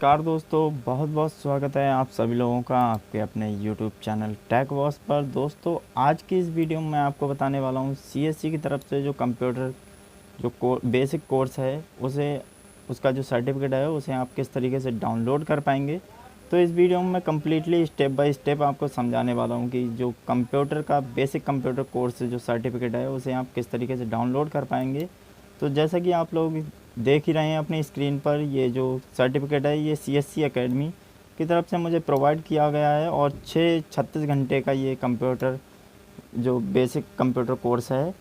नमस्कार दोस्तों, बहुत बहुत स्वागत है आप सभी लोगों का आपके अपने YouTube चैनल टेक वॉस पर। दोस्तों आज की इस वीडियो में मैं आपको बताने वाला हूँ CSC की तरफ से जो कंप्यूटर जो बेसिक कोर्स है उसे उसका जो सर्टिफिकेट है उसे आप किस तरीके से डाउनलोड कर पाएंगे। तो इस वीडियो में मैं कम्प्लीटली स्टेप बाय स्टेप आपको समझाने वाला हूँ कि जो कंप्यूटर का बेसिक कंप्यूटर कोर्स जो सर्टिफिकेट है उसे आप किस तरीके से डाउनलोड कर पाएंगे। तो जैसा कि आप लोग देख ही रहे हैं अपनी स्क्रीन पर, ये जो सर्टिफिकेट है ये CSC एकेडमी की तरफ से मुझे प्रोवाइड किया गया है और 36 घंटे का ये कंप्यूटर जो बेसिक कंप्यूटर कोर्स है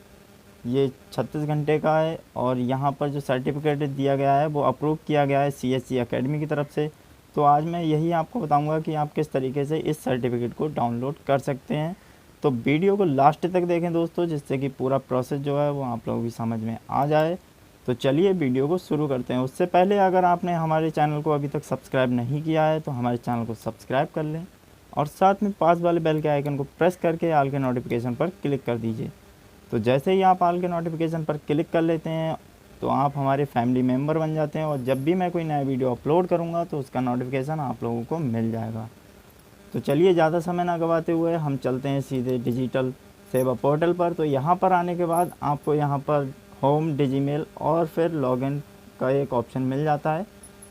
ये 36 घंटे का है। और यहाँ पर जो सर्टिफिकेट दिया गया है वो अप्रूव किया गया है CSC एकेडमी की तरफ से। तो आज मैं यही आपको बताऊँगा कि आप किस तरीके से इस सर्टिफिकेट को डाउनलोड कर सकते हैं। तो वीडियो को लास्ट तक देखें दोस्तों, जिससे कि पूरा प्रोसेस जो है वो आप लोगों की समझ में आ जाए। तो चलिए वीडियो को शुरू करते हैं। उससे पहले अगर आपने हमारे चैनल को अभी तक सब्सक्राइब नहीं किया है तो हमारे चैनल को सब्सक्राइब कर लें और साथ में पास वाले बेल के आइकन को प्रेस करके ऑल के नोटिफिकेशन पर क्लिक कर दीजिए। तो जैसे ही आप ऑल के नोटिफिकेशन पर क्लिक कर लेते हैं तो आप हमारे फैमिली मेम्बर बन जाते हैं और जब भी मैं कोई नया वीडियो अपलोड करूँगा तो उसका नोटिफिकेशन आप लोगों को मिल जाएगा। तो चलिए ज़्यादा समय ना गवाते हुए हम चलते हैं सीधे डिजिटल सेवा पोर्टल पर। तो यहाँ पर आने के बाद आपको यहाँ पर होम, डिजीमेल और फिर लॉगिन का एक ऑप्शन मिल जाता है।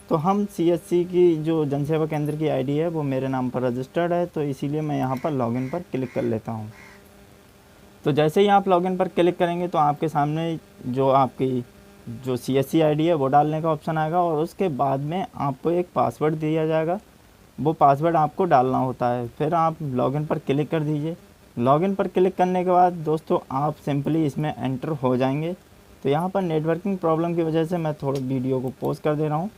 तो हम CSC की जो जनसेवा केंद्र की आईडी है वो मेरे नाम पर रजिस्टर्ड है, तो इसीलिए मैं यहाँ पर लॉगिन पर क्लिक कर लेता हूँ। तो जैसे ही आप लॉगिन पर क्लिक करेंगे तो आपके सामने जो आपकी जो CSC आईडी है वो डालने का ऑप्शन आएगा और उसके बाद में आपको एक पासवर्ड दिया जाएगा। वो पासवर्ड आपको डालना होता है। फिर आप लॉगिन पर क्लिक कर दीजिए। लॉगिन पर क्लिक करने के बाद दोस्तों आप सिंपली इसमें एंटर हो जाएंगे। तो यहाँ पर नेटवर्किंग प्रॉब्लम की वजह से मैं थोड़ा वीडियो को पॉज कर दे रहा हूँ।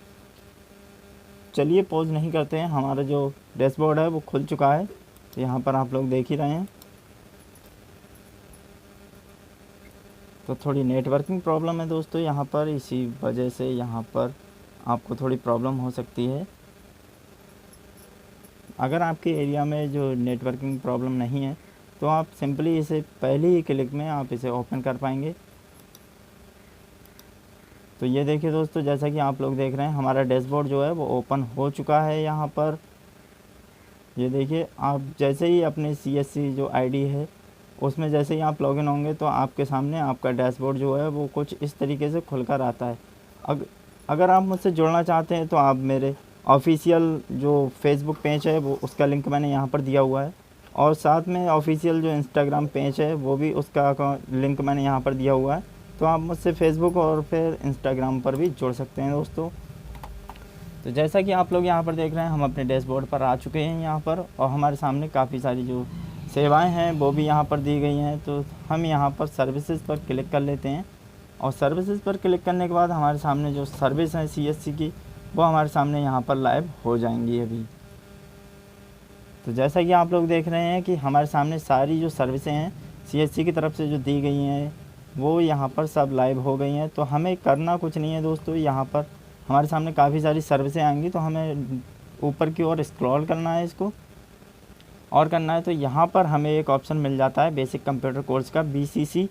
चलिए पॉज नहीं करते हैं, हमारा जो डैशबोर्ड है वो खुल चुका है। तो यहाँ पर आप लोग देख ही रहे हैं। तो थोड़ी नेटवर्किंग प्रॉब्लम है दोस्तों यहाँ पर, इसी वजह से यहाँ पर आपको थोड़ी प्रॉब्लम हो सकती है। अगर आपके एरिया में जो नेटवर्किंग प्रॉब्लम नहीं है तो आप सिंपली इसे पहले ही क्लिक में आप इसे ओपन कर पाएंगे। तो ये देखिए दोस्तों, जैसा कि आप लोग देख रहे हैं हमारा डैशबोर्ड जो है वो ओपन हो चुका है। यहाँ पर ये देखिए, आप जैसे ही अपने CSC जो आईडी है उसमें जैसे ही आप लॉगिन होंगे तो आपके सामने आपका डैशबोर्ड जो है वो कुछ इस तरीके से खुलकर आता है। अगर आप मुझसे जुड़ना चाहते हैं तो आप मेरे ऑफिशियल जो फेसबुक पेज है वो उसका लिंक मैंने यहाँ पर दिया हुआ है और साथ में ऑफिशियल जो इंस्टाग्राम पेज है वो भी उसका लिंक मैंने यहाँ पर दिया हुआ है। तो आप मुझसे फेसबुक और फिर इंस्टाग्राम पर भी जुड़ सकते हैं दोस्तों। तो जैसा कि आप लोग यहाँ पर देख रहे हैं हम अपने डैशबोर्ड पर आ चुके हैं यहाँ पर, और हमारे सामने काफ़ी सारी जो सेवाएं हैं वो भी यहाँ पर दी गई हैं। तो हम यहाँ पर सर्विसेज पर क्लिक कर लेते हैं और सर्विसेज पर क्लिक करने के बाद हमारे सामने जो सर्विस है CSC की वो हमारे सामने यहाँ पर लाइव हो जाएंगी अभी। तो जैसा कि आप लोग देख रहे हैं कि हमारे सामने सारी जो सर्विसें हैं CSC की तरफ से जो दी गई हैं वो यहाँ पर सब लाइव हो गई हैं। तो हमें करना कुछ नहीं है दोस्तों, यहाँ पर हमारे सामने काफ़ी सारी सर्विसें आएंगी तो हमें ऊपर की ओर स्क्रॉल करना है इसको और करना है। तो यहाँ पर हमें एक ऑप्शन मिल जाता है बेसिक कंप्यूटर कोर्स का, BCC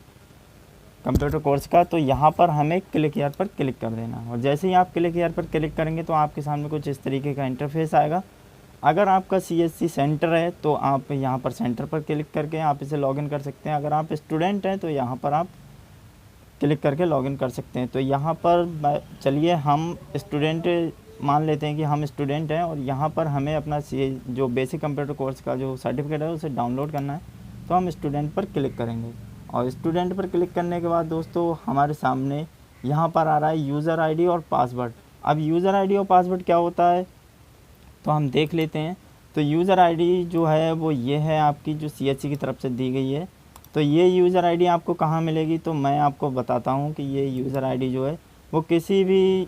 कंप्यूटर कोर्स का। तो यहाँ पर हमें क्लिक हियर पर क्लिक कर देना और जैसे ही आप क्लिक हियर पर क्लिक करेंगे तो आपके सामने कुछ इस तरीके का इंटरफेस आएगा। अगर आपका CSC सेंटर है तो आप यहाँ पर सेंटर पर क्लिक करके आप इसे लॉगिन कर सकते हैं। अगर आप स्टूडेंट हैं तो यहाँ पर आप क्लिक करके लॉगिन कर सकते हैं। तो यहाँ पर चलिए हम स्टूडेंट मान लेते हैं कि हम स्टूडेंट हैं और यहाँ पर हमें अपना जो बेसिक कंप्यूटर कोर्स का जो सर्टिफिकेट है उसे डाउनलोड करना है। तो हम स्टूडेंट पर क्लिक करेंगे और स्टूडेंट पर क्लिक करने के बाद दोस्तों हमारे सामने यहाँ पर आ रहा है यूज़र आईडी और पासवर्ड। अब यूज़र आईडी और पासवर्ड क्या होता है तो हम देख लेते हैं। तो यूज़र आईडी जो है वो ये है आपकी जो CSC की तरफ से दी गई है। तो ये यूज़र आईडी आपको कहाँ मिलेगी तो मैं आपको बताता हूँ कि ये यूज़र आईडी जो है वो किसी भी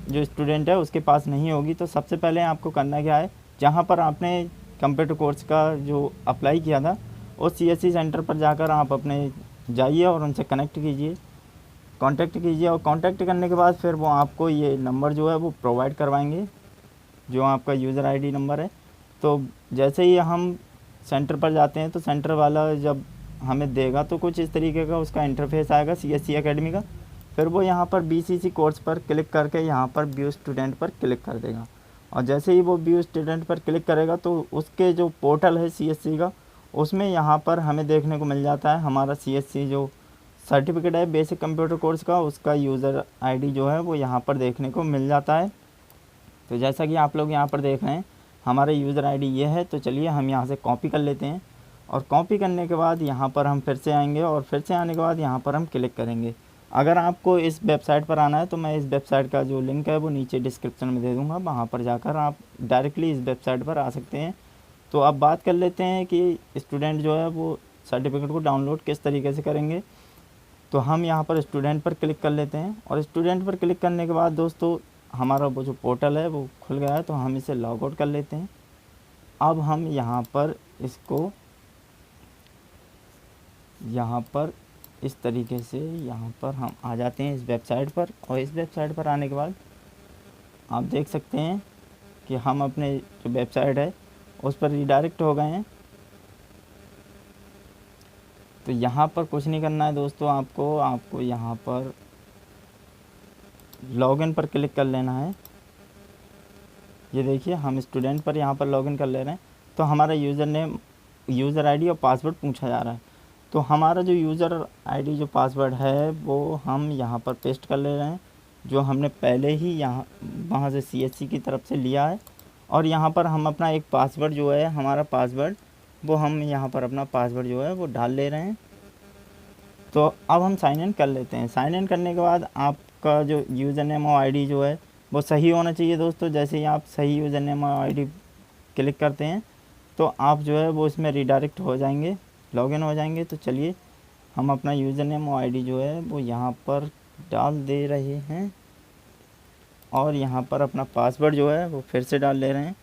जो स्टूडेंट है उसके पास नहीं होगी। तो सबसे पहले आपको करना क्या है, जहाँ पर आपने कंप्यूटर कोर्स का जो अप्लाई किया था उस CSC सेंटर पर जाकर आप अपने जाइए और उनसे कनेक्ट कीजिए, कांटेक्ट कीजिए और कांटेक्ट करने के बाद फिर वो आपको ये नंबर जो है वो प्रोवाइड करवाएंगे जो आपका यूज़र आईडी नंबर है। तो जैसे ही हम सेंटर पर जाते हैं तो सेंटर वाला जब हमें देगा तो कुछ इस तरीके का उसका इंटरफेस आएगा CSC एकेडमी का। फिर वो यहाँ पर BCC कोर्स पर क्लिक करके यहाँ पर व्यू स्टूडेंट पर क्लिक कर देगा और जैसे ही वो व्यू स्टूडेंट पर क्लिक करेगा तो उसके जो पोर्टल है CSC का, उसमें यहाँ पर हमें देखने को मिल जाता है हमारा CSC जो सर्टिफिकेट है बेसिक कंप्यूटर कोर्स का, उसका यूज़र ID जो है वो यहाँ पर देखने को मिल जाता है। तो जैसा कि आप लोग यहाँ पर देख रहे हैं हमारा यूज़र ID ये है। तो चलिए हम यहाँ से कॉपी कर लेते हैं और कॉपी करने के बाद यहाँ पर हम फिर से आएंगे और फिर से आने के बाद यहाँ पर हम क्लिक करेंगे। अगर आपको इस वेबसाइट पर आना है तो मैं इस वेबसाइट का जो लिंक है वो नीचे डिस्क्रिप्शन में दे दूँगा, वहाँ पर जाकर आप डायरेक्टली इस वेबसाइट पर आ सकते हैं। तो अब बात कर लेते हैं कि स्टूडेंट जो है वो सर्टिफिकेट को डाउनलोड किस तरीके से करेंगे। तो हम यहाँ पर स्टूडेंट पर क्लिक कर लेते हैं और स्टूडेंट पर क्लिक करने के बाद दोस्तों हमारा वो जो पोर्टल है वो खुल गया है। तो हम इसे लॉग आउट कर लेते हैं। अब हम यहाँ पर इसको इस तरीके से यहाँ पर हम आ जाते हैं इस वेबसाइट पर, और इस वेबसाइट पर आने के बाद आप देख सकते हैं कि हम अपने जो वेबसाइट है उस पर रिडायरेक्ट हो गए हैं। तो यहाँ पर कुछ नहीं करना है दोस्तों, आपको यहाँ पर लॉगिन पर क्लिक कर लेना है। ये देखिए हम स्टूडेंट पर यहाँ पर लॉगिन कर ले रहे हैं। तो हमारा यूज़र नेम, यूज़र ID और पासवर्ड पूछा जा रहा है। तो हमारा जो यूज़र ID जो पासवर्ड है वो हम यहाँ पर पेस्ट कर ले रहे हैं, जो हमने पहले ही वहाँ से CSC की तरफ से लिया है। और यहाँ पर हम अपना एक पासवर्ड जो है हमारा पासवर्ड, वो हम यहाँ पर अपना पासवर्ड जो है वो डाल ले रहे हैं। तो अब हम साइन इन कर लेते हैं। साइन इन करने के बाद आपका जो यूज़र नेम और ID जो है वो सही होना चाहिए दोस्तों। जैसे ही आप सही यूज़र नेम और ID क्लिक करते हैं तो आप जो है वो इसमें रिडायरेक्ट हो जाएंगे, लॉगिन हो जाएंगे। तो चलिए हम अपना यूज़र नेम और ID जो है वो यहाँ पर डाल दे रहे हैं और यहाँ पर अपना पासवर्ड जो है वो फिर से डाल ले रहे हैं।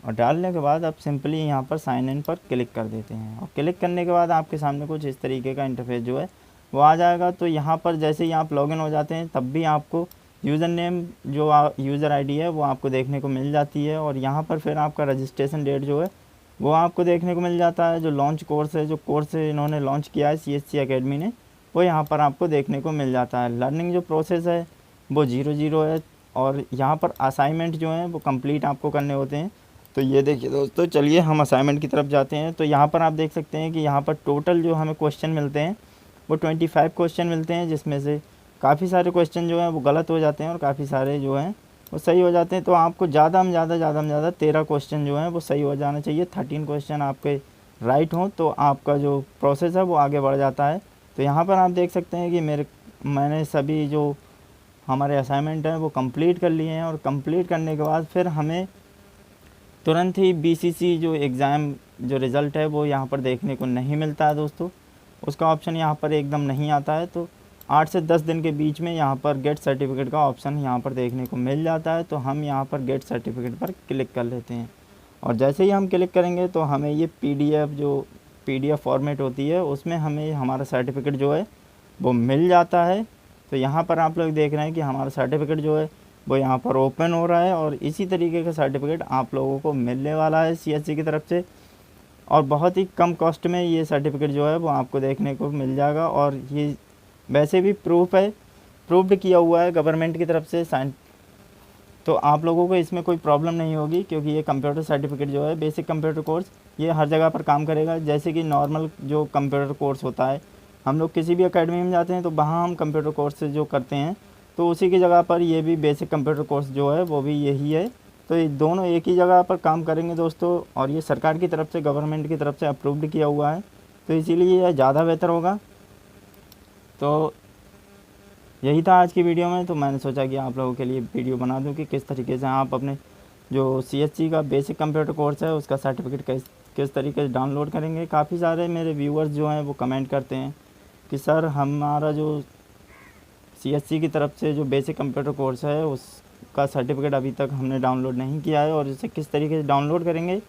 और डालने के बाद आप सिंपली यहाँ पर साइन इन पर क्लिक कर देते हैं और क्लिक करने के बाद आपके सामने कुछ इस तरीके का इंटरफेस जो है वो आ जाएगा। तो यहाँ पर जैसे ही आप लॉगिन हो जाते हैं तब भी आपको यूज़र नेम जो यूज़र ID है वो आपको देखने को मिल जाती है। और यहाँ पर फिर आपका रजिस्ट्रेशन डेट जो है वो आपको देखने को मिल जाता है। जो लॉन्च कोर्स है, जो कोर्स इन्होंने लॉन्च किया है CSC एकेडमी ने, वो यहाँ पर आपको देखने को मिल जाता है। लर्निंग जो प्रोसेस है वो 0 है और यहाँ पर असाइनमेंट जो हैं वो कंप्लीट आपको करने होते हैं। तो ये देखिए दोस्तों, चलिए हम असाइनमेंट की तरफ जाते हैं। तो यहाँ पर आप देख सकते हैं कि यहाँ पर टोटल जो हमें क्वेश्चन मिलते हैं वो 25 क्वेश्चन मिलते हैं, जिसमें से काफ़ी सारे क्वेश्चन जो हैं वो गलत हो जाते हैं और काफ़ी सारे जो हैं वो सही हो जाते हैं। तो आपको ज़्यादा में ज़्यादा 13 क्वेश्चन जो हैं वो सही हो जाना चाहिए। 13 क्वेश्चन आपके राइट हों तो आपका जो प्रोसेस है वो आगे बढ़ जाता है। तो यहाँ पर आप देख सकते हैं कि मैंने सभी जो हमारे असाइनमेंट हैं वो कंप्लीट कर लिए हैं। और कंप्लीट करने के बाद फिर हमें तुरंत ही BCC जो एग्ज़ाम जो रिज़ल्ट है वो यहाँ पर देखने को नहीं मिलता है दोस्तों। उसका ऑप्शन यहाँ पर एकदम नहीं आता है। तो 8 से 10 दिन के बीच में यहाँ पर गेट सर्टिफिकेट का ऑप्शन यहाँ पर देखने को मिल जाता है। तो हम यहाँ पर गेट सर्टिफिकेट पर क्लिक कर लेते हैं और जैसे ही हम क्लिक करेंगे तो हमें ये PDF फॉर्मेट होती है उसमें हमें हमारा सर्टिफिकेट जो है वो मिल जाता है। तो यहाँ पर आप लोग देख रहे हैं कि हमारा सर्टिफिकेट जो है वो यहाँ पर ओपन हो रहा है और इसी तरीके का सर्टिफिकेट आप लोगों को मिलने वाला है CSC की तरफ से। और बहुत ही कम कॉस्ट में ये सर्टिफिकेट जो है वो आपको देखने को मिल जाएगा। और ये वैसे भी प्रूव्ड किया हुआ है गवर्नमेंट की तरफ से साइन। तो आप लोगों को इसमें कोई प्रॉब्लम नहीं होगी, क्योंकि ये कंप्यूटर सर्टिफिकेट जो है बेसिक कंप्यूटर कोर्स ये हर जगह पर काम करेगा। जैसे कि नॉर्मल जो कंप्यूटर कोर्स होता है, हम लोग किसी भी एकेडमी में जाते हैं तो वहाँ हम कंप्यूटर कोर्स जो करते हैं तो उसी की जगह पर ये भी बेसिक कंप्यूटर कोर्स जो है वो भी यही है। तो ये दोनों एक ही जगह पर काम करेंगे दोस्तों। और ये सरकार की तरफ से, गवर्नमेंट की तरफ से अप्रूव्ड किया हुआ है, तो इसीलिए यह ज़्यादा बेहतर होगा। तो यही था आज की वीडियो में। तो मैंने सोचा कि आप लोगों के लिए वीडियो बना दूं कि किस तरीके से आप अपने जो CSC का बेसिक कंप्यूटर कोर्स है उसका सर्टिफिकेट किस तरीके से डाउनलोड करेंगे। काफ़ी सारे मेरे व्यूअर्स जो हैं वो कमेंट करते हैं कि सर हमारा जो CSC की तरफ से जो बेसिक कंप्यूटर कोर्स है उसका सर्टिफिकेट अभी तक हमने डाउनलोड नहीं किया है और इसे किस तरीके से डाउनलोड करेंगे,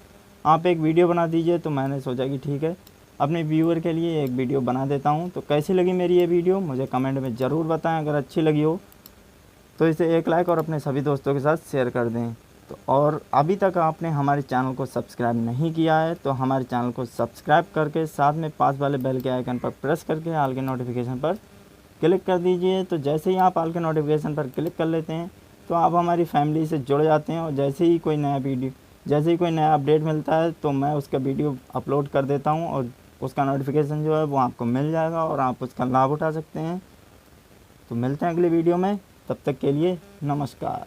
आप एक वीडियो बना दीजिए। तो मैंने सोचा कि ठीक है, अपने व्यूअर के लिए एक वीडियो बना देता हूं। तो कैसी लगी मेरी ये वीडियो मुझे कमेंट में ज़रूर बताएं। अगर अच्छी लगी हो तो इसे एक लाइक और अपने सभी दोस्तों के साथ शेयर कर दें। तो और अभी तक आपने हमारे चैनल को सब्सक्राइब नहीं किया है तो हमारे चैनल को सब्सक्राइब करके साथ में पास वाले बेल के आइकन पर प्रेस करके ऑल के नोटिफिकेशन पर क्लिक कर दीजिए। तो जैसे ही आप ऑल के नोटिफिकेशन पर क्लिक कर लेते हैं तो आप हमारी फैमिली से जुड़ जाते हैं, और जैसे ही कोई नया अपडेट मिलता है तो मैं उसका वीडियो अपलोड कर देता हूँ, और उसका नोटिफिकेशन जो है वो आपको मिल जाएगा और आप उसका लाभ उठा सकते हैं। तो मिलते हैं अगले वीडियो में, तब तक के लिए नमस्कार।